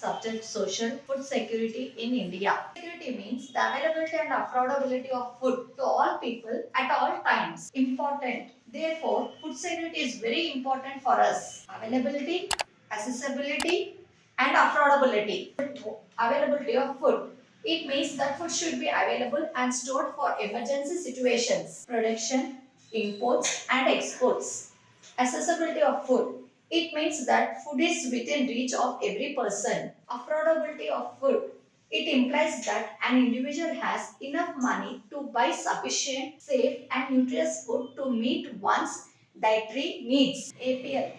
subject social food security in India. Security means the availability and affordability of food to all people at all times. Important. Therefore, food security is very important for us. Availability, accessibility, and affordability. Availability of food. It means that food should be available and stored for emergency situations. Production, imports, and exports. Accessibility of food. It means that food is within reach of every person. Affordability of food. It implies that an individual has enough money to buy sufficient, safe, and nutritious food to meet one's dietary needs. APL.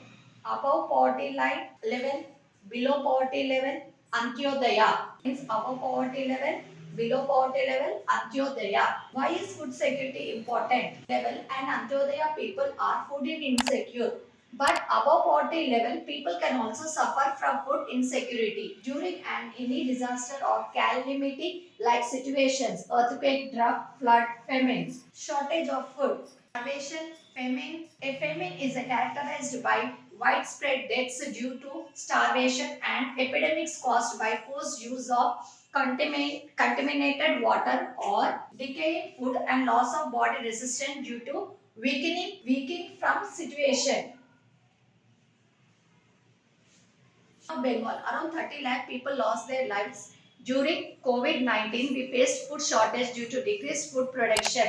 Above poverty line level, below poverty level, Antyodaya. Means above poverty level, below poverty level, Antyodaya. Why is food security important? Level and Antyodaya people are food insecure. But above poverty level, people can also suffer from food insecurity during any disaster or calamity like situations, earthquake, drought, flood, famine. Shortage of food. Starvation, famine. A famine is characterized by widespread deaths due to starvation and epidemics caused by forced use of contaminated water or decaying food and loss of body resistance due to weakening from situation. Bengal, around 30 lakh people lost their lives during COVID-19. We faced food shortage due to decreased food production.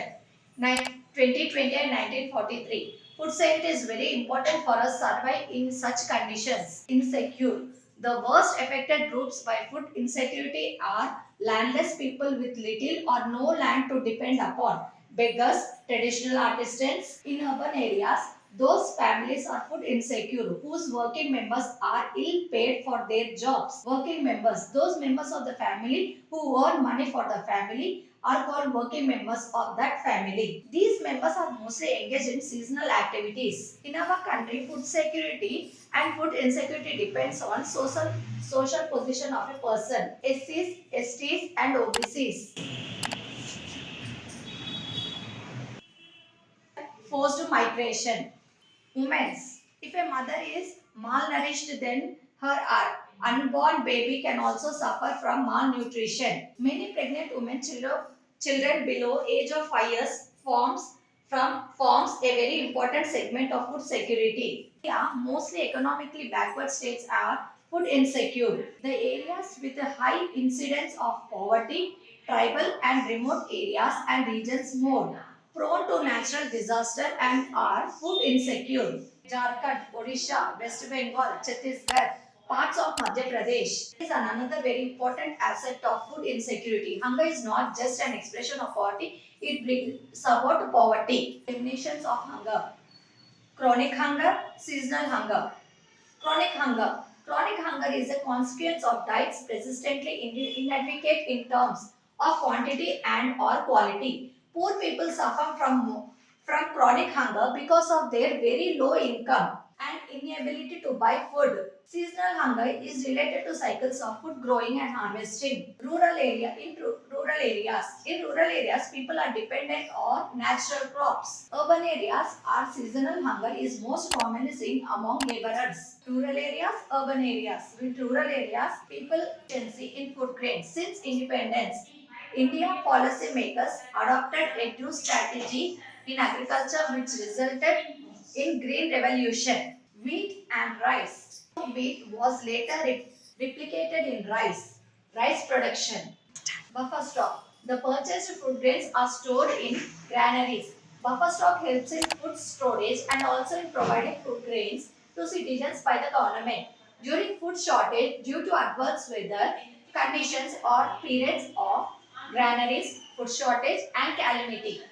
2020 and 1943. Food safety is very important for us survive in such conditions. Insecure. The worst affected groups by food insecurity are landless people with little or no land to depend upon, beggars, traditional artisans in urban areas. Those families are food insecure whose working members are ill paid for their jobs. Working members, those members of the family who earn money for the family are called working members of that family. These members are mostly engaged in seasonal activities. In our country, food security and food insecurity depends on social position of a person. SCs, STs and OBCs. Forced migration. Women's. If a mother is malnourished, then her unborn baby can also suffer from malnutrition. Many pregnant women, children below age of 5 years forms a very important segment of food security. Yeah, mostly economically backward states are food insecure. The areas with a high incidence of poverty, tribal and remote areas and regions more prone to natural disaster and are food insecure. Jharkhand, Odisha, West Bengal, Chhattisgarh, parts of Madhya Pradesh is another very important aspect of food insecurity. Hunger is not just an expression of poverty, it brings support to poverty. Definitions of hunger. Chronic hunger, seasonal hunger. Chronic hunger. Chronic hunger is a consequence of diets persistently inadequate in terms of quantity and or quality. Poor people suffer from chronic hunger because of their very low income and inability to buy food. Seasonal hunger is related to cycles of food growing and harvesting. Rural areas, people are dependent on natural crops. Urban areas, our seasonal hunger is most commonly seen among laborers. Rural areas, urban areas. With rural areas, people deficiency in food grains. Since independence, India policy makers adopted a new strategy in agriculture which resulted in green revolution. Wheat and rice. Wheat was later replicated in rice production. Buffer stock. The purchased food grains are stored in granaries. Buffer stock helps in food storage and also in providing food grains to citizens by the government. During food shortage due to adverse weather conditions or periods of granaries, food shortage and calamity.